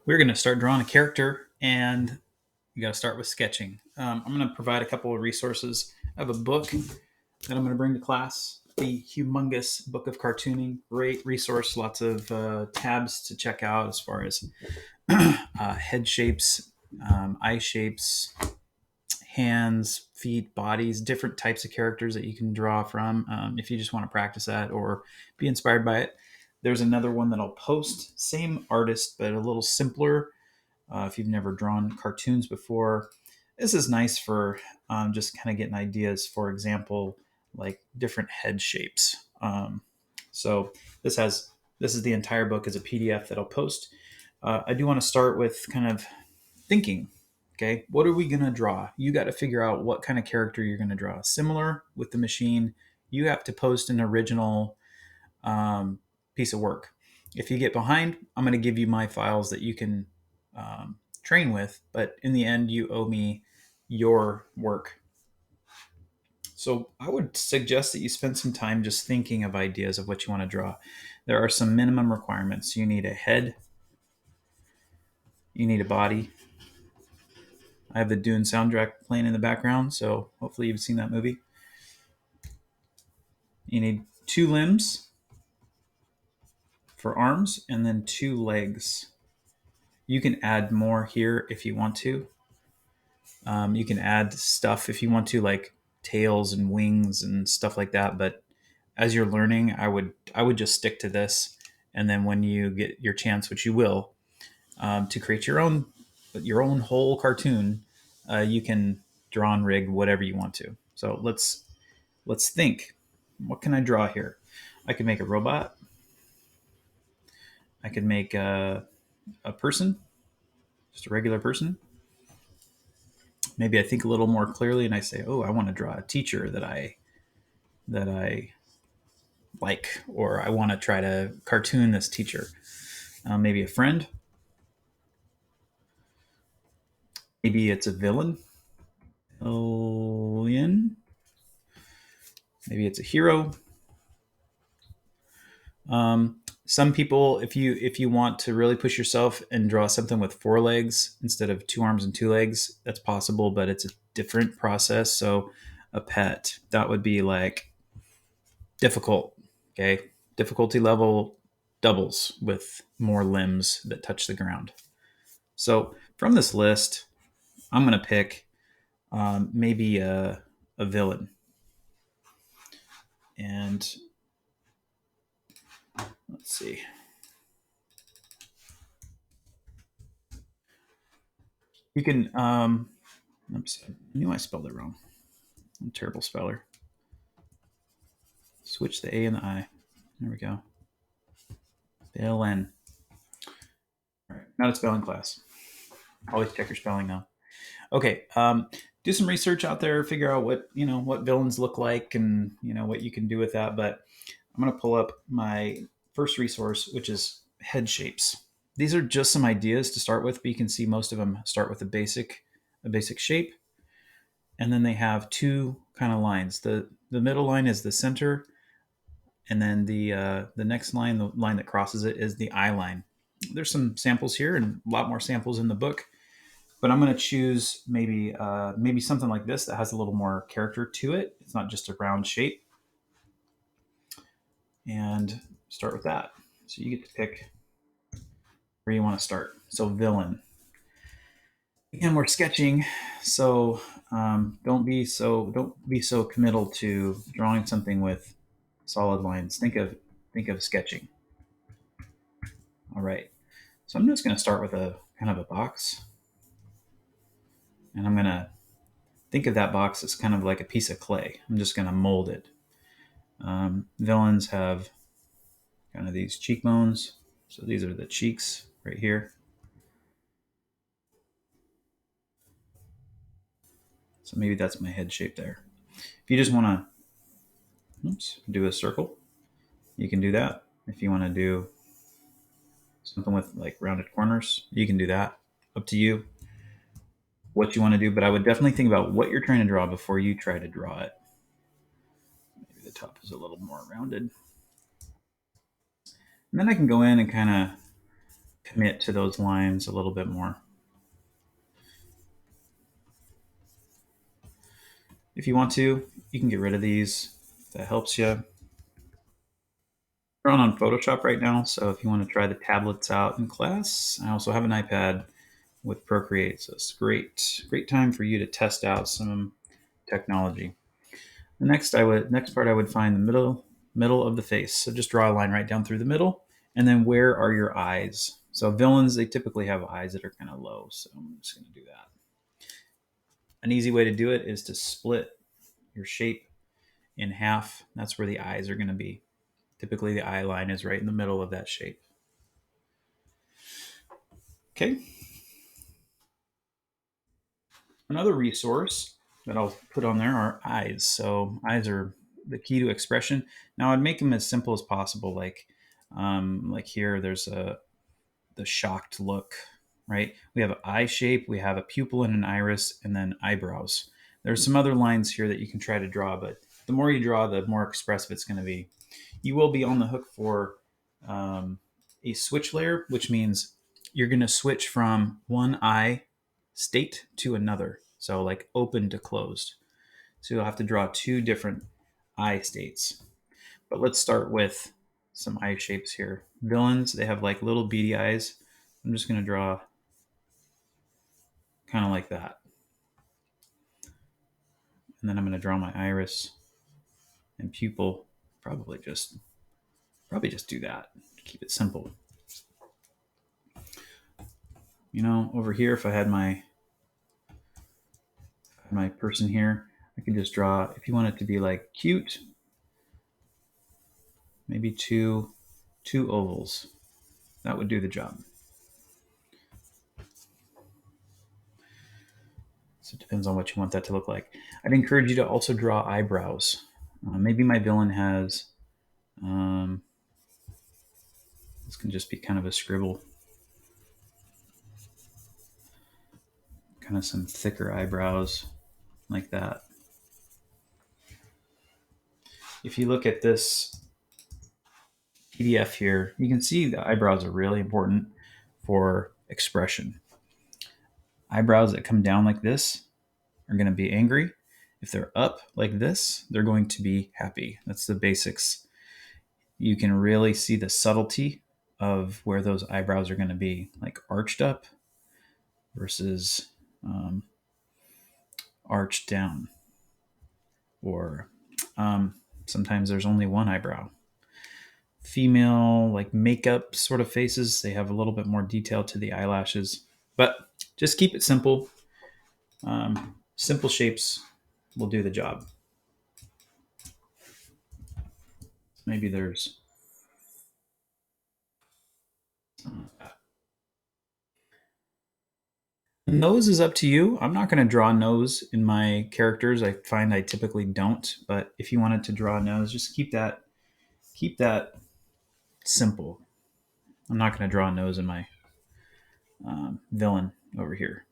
We're going to start drawing a character, and you got to start with sketching. I'm going to provide a couple of resources. I have a book that I'm going to bring to class, the Humongous Book of Cartooning. Great resource, lots of tabs to check out as far as head shapes, eye shapes, hands, feet, bodies, different types of characters that you can draw from if you just want to practice that or be inspired by it. There's another one that I'll post, same artist, but a little simpler. If you've never drawn cartoons before, this is nice for just kind of getting ideas. For example, like different head shapes. So this is the entire book as a PDF that I'll post. I do want to start with kind of thinking. Okay, what are we going to draw? You got to figure out what kind of character you're going to draw. Similar with the machine, you have to post an original um, piece of work. If you get behind, I'm going to give you my files that you can train with, but in the end, you owe me your work. So I would suggest that you spend some time just thinking of ideas of what you want to draw. There are some minimum requirements. You need a head, you need a body. I have the Dune soundtrack playing in the background, so hopefully you've seen that movie. You need two limbs for arms and then two legs. You can add more here if you want to. You can add stuff if you want to, like tails and wings and stuff like that. But as you're learning, I would just stick to this, and then when you get your chance, which you will, to create your own whole cartoon, you can draw and rig whatever you want to. So let's think. What can I draw here? I could make a robot. I could make a person, just a regular person. Maybe I think a little more clearly and I say, oh, I want to draw a teacher that I like, or I want to try to cartoon this teacher. Maybe a friend. Maybe it's a villain. Alien. Maybe it's a hero. Some people, if you want to really push yourself and draw something with four legs instead of two arms and two legs, that's possible, but it's a different process. So a pet, that would be like difficult. Okay, difficulty level doubles with more limbs that touch the ground. So from this list, I'm going to pick maybe a villain. And let's see. You can, oops, I knew I spelled it wrong. I'm a terrible speller. Switch the A and the I. There we go. Villain. All right, now it's spelling class. Always check your spelling now. Okay, do some research out there, figure out what villains look like, and what you can do with that. But I'm going to pull up my first resource, which is head shapes. These are just some ideas to start with, but you can see most of them start with a basic shape, and then they have two kind of lines. The middle line is the center, and then the next line, the line that crosses it, is the eye line. There's some samples here, and a lot more samples in the book. But I'm going to choose maybe something like this that has a little more character to it. It's not just a round shape. And start with that. So you get to pick where you want to start. So villain. Again, we're sketching, so don't be so committal to drawing something with solid lines. Think of sketching. All right. So I'm just going to start with a kind of a box, and I'm going to think of that box as kind of like a piece of clay. I'm just going to mold it. Villains have kind of these cheekbones. So these are the cheeks right here. So maybe that's my head shape there. If you just want to do a circle, you can do that. If you want to do something with like rounded corners, you can do that. Up to you what you want to do, but I would definitely think about what you're trying to draw before you try to draw it. Maybe the top is a little more rounded. And then I can go in and kind of commit to those lines a little bit more. If you want to, you can get rid of these. If that helps you. We're on Photoshop right now, so if you want to try the tablets out in class, I also have an iPad with Procreate, so it's great time for you to test out some technology. The next part I would find the middle of the face. So just draw a line right down through the middle, and then where are your eyes? So villains, they typically have eyes that are kind of low, so I'm just going to do that. An easy way to do it is to split your shape in half. That's where the eyes are going to be. Typically, the eye line is right in the middle of that shape. Okay. Another resource that I'll put on there are eyes. So eyes are the key to expression. Now I'd make them as simple as possible. Like here, there's the shocked look, right? We have an eye shape, we have a pupil and an iris, and then eyebrows. There's some other lines here that you can try to draw, but the more you draw, the more expressive it's going to be. You will be on the hook for a switch layer, which means you're going to switch from one eye state to another. So like open to closed. So you'll have to draw two different eye states. But let's start with some eye shapes here. Villains, they have like little beady eyes. I'm just going to draw kind of like that. And then I'm going to draw my iris and pupil. Probably just do that. Keep it simple. Over here, if I had my person here, I could just draw, if you want it to be like cute, maybe two ovals. That would do the job. So it depends on what you want that to look like. I'd encourage you to also draw eyebrows. Maybe my villain has, this can just be kind of a scribble. Kind of some thicker eyebrows like that. If you look at this PDF here, you can see the eyebrows are really important for expression. Eyebrows that come down like this are going to be angry. If they're up like this, they're going to be happy. That's the basics. You can really see the subtlety of where those eyebrows are going to be, like arched up versus arched down. Or sometimes there's only one eyebrow. Female, like makeup sort of faces, they have a little bit more detail to the eyelashes. But just keep it simple. Simple shapes will do the job. Maybe there's nose is up to you. I'm not going to draw nose in my characters. I find I typically don't. But if you wanted to draw a nose, just keep that simple. I'm not going to draw a nose in my villain over here.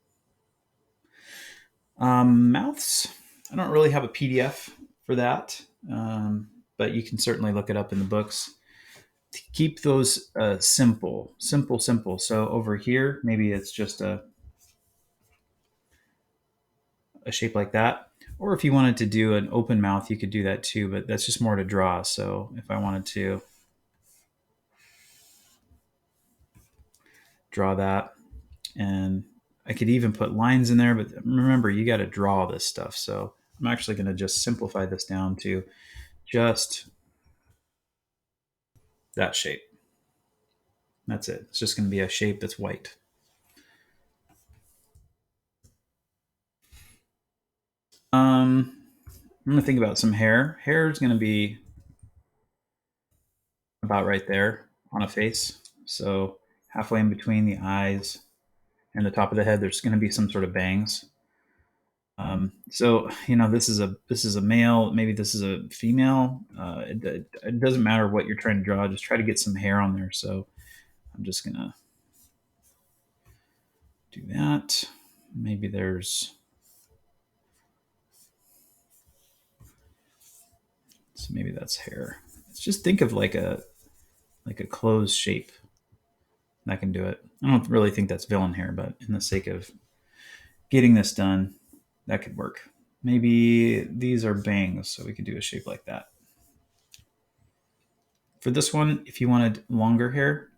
Mouths. I don't really have a PDF for that, but you can certainly look it up in the books. Keep those simple. So over here, maybe it's just a shape like that. Or if you wanted to do an open mouth, you could do that too, but that's just more to draw. So if I wanted to draw that, and I could even put lines in there, but remember, you got to draw this stuff. So I'm actually going to just simplify this down to just that shape. That's it. It's just going to be a shape that's white. I'm going to think about some hair. Hair is going to be about right there on a face. So halfway in between the eyes and the top of the head, there's going to be some sort of bangs. So this is a male. Maybe this is a female. It doesn't matter what you're trying to draw. Just try to get some hair on there. So I'm just gonna do that. Maybe there's maybe that's hair. Let's just think of like a closed shape. That can do it. I don't really think that's villain hair, but in the sake of getting this done, that could work. Maybe these are bangs, so we could do a shape like that. For this one, if you wanted longer hair,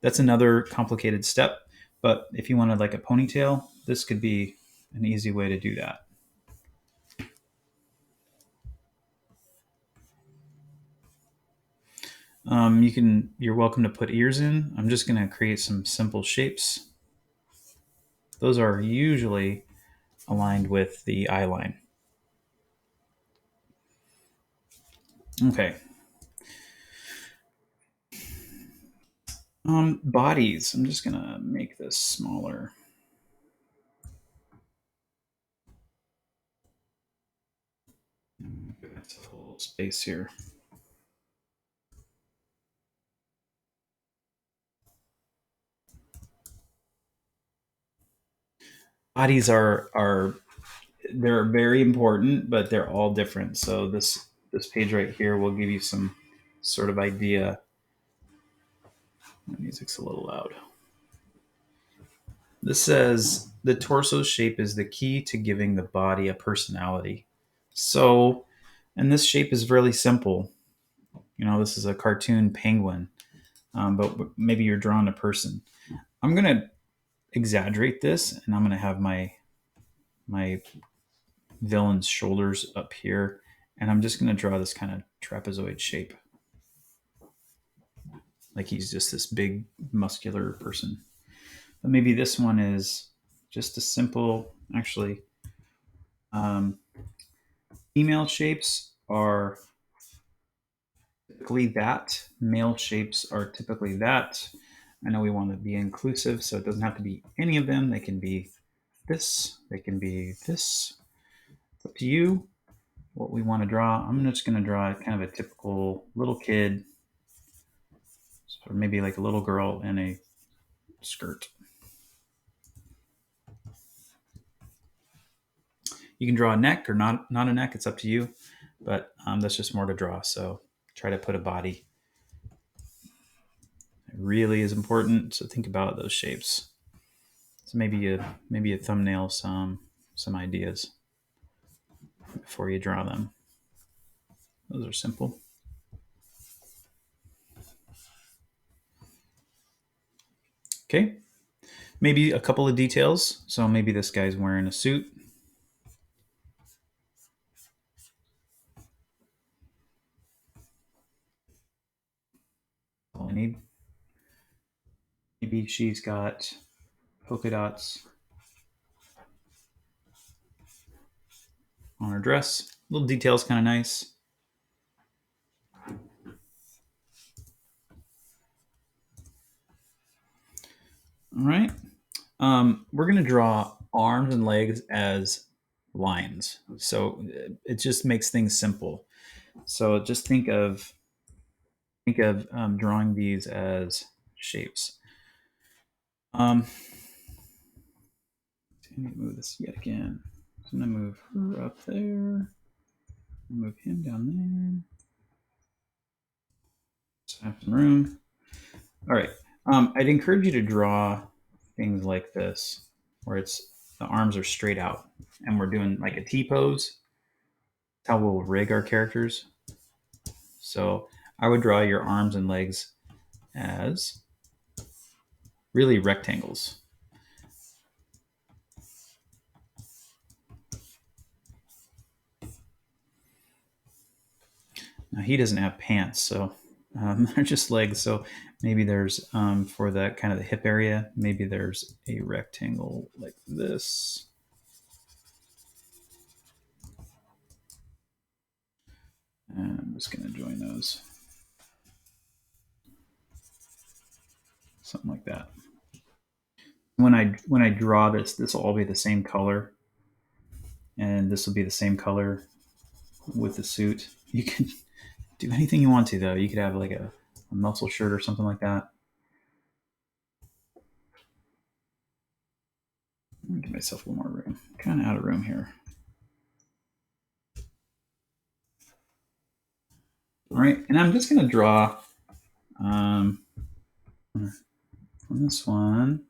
that's another complicated step. But if you wanted like a ponytail, this could be an easy way to do that. You're welcome to put ears in. I'm just going to create some simple shapes. Those are usually aligned with the eye line. Okay. Bodies. I'm just going to make this smaller. That's a little space here. Bodies are they're very important, but they're all different. So this page right here will give you some sort of idea. My music's a little loud. This says the torso shape is the key to giving the body a personality. So, and this shape is really simple. This is a cartoon penguin, but maybe you're drawing a person. I'm gonna exaggerate this, and I'm gonna have my villain's shoulders up here, and I'm just gonna draw this kind of trapezoid shape, like he's just this big muscular person. But maybe this one is just a simple. Actually, um, female shapes are typically that. Male shapes are typically that. I know we want to be inclusive, so it doesn't have to be any of them. They can be this. They can be this. It's up to you what we want to draw. I'm just going to draw kind of a typical little kid, or maybe like a little girl in a skirt. You can draw a neck or not a neck. It's up to you, but that's just more to draw. So try to put a body. It really is important. So think about those shapes. So maybe a thumbnail some ideas before you draw them. Those are simple. Okay, maybe a couple of details. So maybe this guy's wearing a suit. All I need. Maybe she's got polka dots on her dress. Little details, kind of nice. All right. We're going to draw arms and legs as lines. So it just makes things simple. So just think of drawing these as shapes. I need to move this yet again. So I'm going to move her up there. Move him down there. Just have some room. All right. I'd encourage you to draw things like this, where the arms are straight out, and we're doing like a T pose. That's how we'll rig our characters. So I would draw your arms and legs as really rectangles. Now he doesn't have pants, so they're just legs. So maybe there's for the kind of the hip area, maybe there's a rectangle like this. And I'm just going to join those. Something like that. When I draw this will all be the same color, and this will be the same color with the suit. You can do anything you want to, though. You could have like a muscle shirt or something like that. Give myself a little more room. Kind of out of room here. All right, and I'm just going to draw On this one,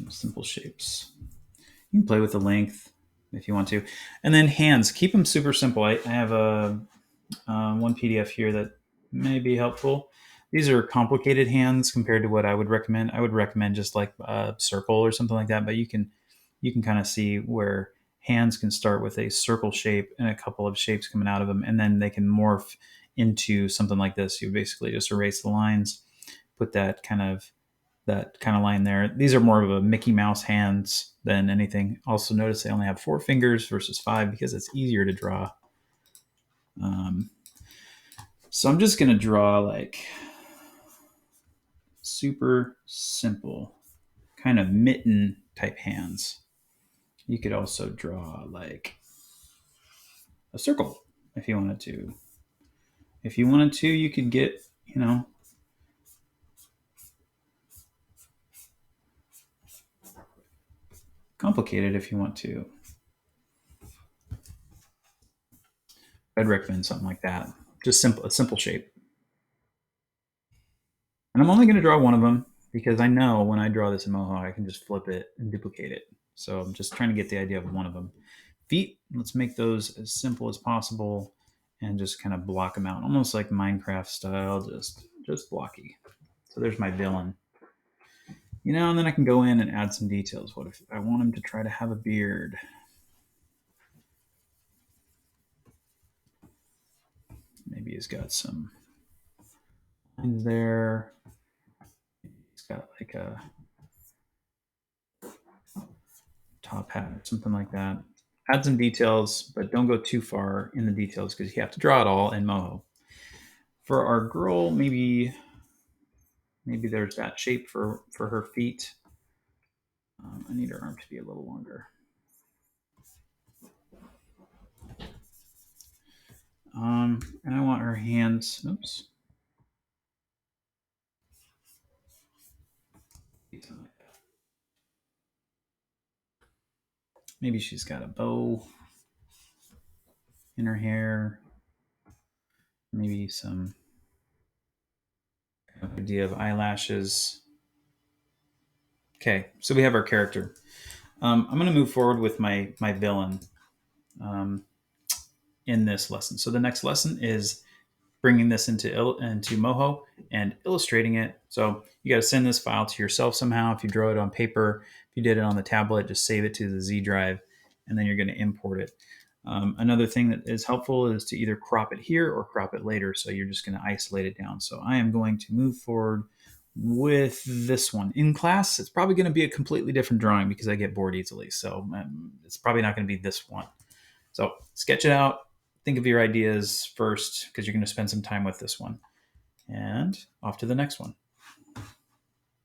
simple shapes. You can play with the length if you want to. And then hands, keep them super simple. I have a one PDF here that may be helpful. These are complicated hands compared to what I would recommend. I would recommend just like a circle or something like that, but you can kind of see where hands can start with a circle shape and a couple of shapes coming out of them, and then they can morph into something like this. You basically just erase the lines, put that kind of line there. These are more of a Mickey Mouse hands than anything. Also notice they only have 4 fingers versus 5 because it's easier to draw. So I'm just going to draw like super simple kind of mitten type hands. You could also draw like a circle if you wanted to. If you wanted to, you could get, complicated if you want to. I'd recommend something like that. Just a simple shape. And I'm only going to draw one of them because I know when I draw this in Moho, I can just flip it and duplicate it. So I'm just trying to get the idea of one of them. Feet, let's make those as simple as possible and just kind of block them out, almost like Minecraft style, just blocky. So there's my villain. And then I can go in and add some details. What if I want him to try to have a beard? Maybe he's got some lines there. He's got like a top hat or something like that. Add some details, but don't go too far in the details because you have to draw it all in Moho. For our girl, maybe there's that shape for her feet. I need her arm to be a little longer. And I want her hands. Oops. Maybe she's got a bow in her hair. Maybe some idea of eyelashes. Okay, so we have our character. I'm going to move forward with my villain in this lesson. So the next lesson is bringing this into Moho and illustrating it. So you got to send this file to yourself somehow. If you draw it on paper, if you did it on the tablet, just save it to the Z drive, and then you're going to import it. Another thing that is helpful is to either crop it here or crop it later. So you're just going to isolate it down. So I am going to move forward with this one. In class, it's probably going to be a completely different drawing because I get bored easily. So it's probably not going to be this one. So sketch it out. Think of your ideas first because you're going to spend some time with this one. And off to the next one.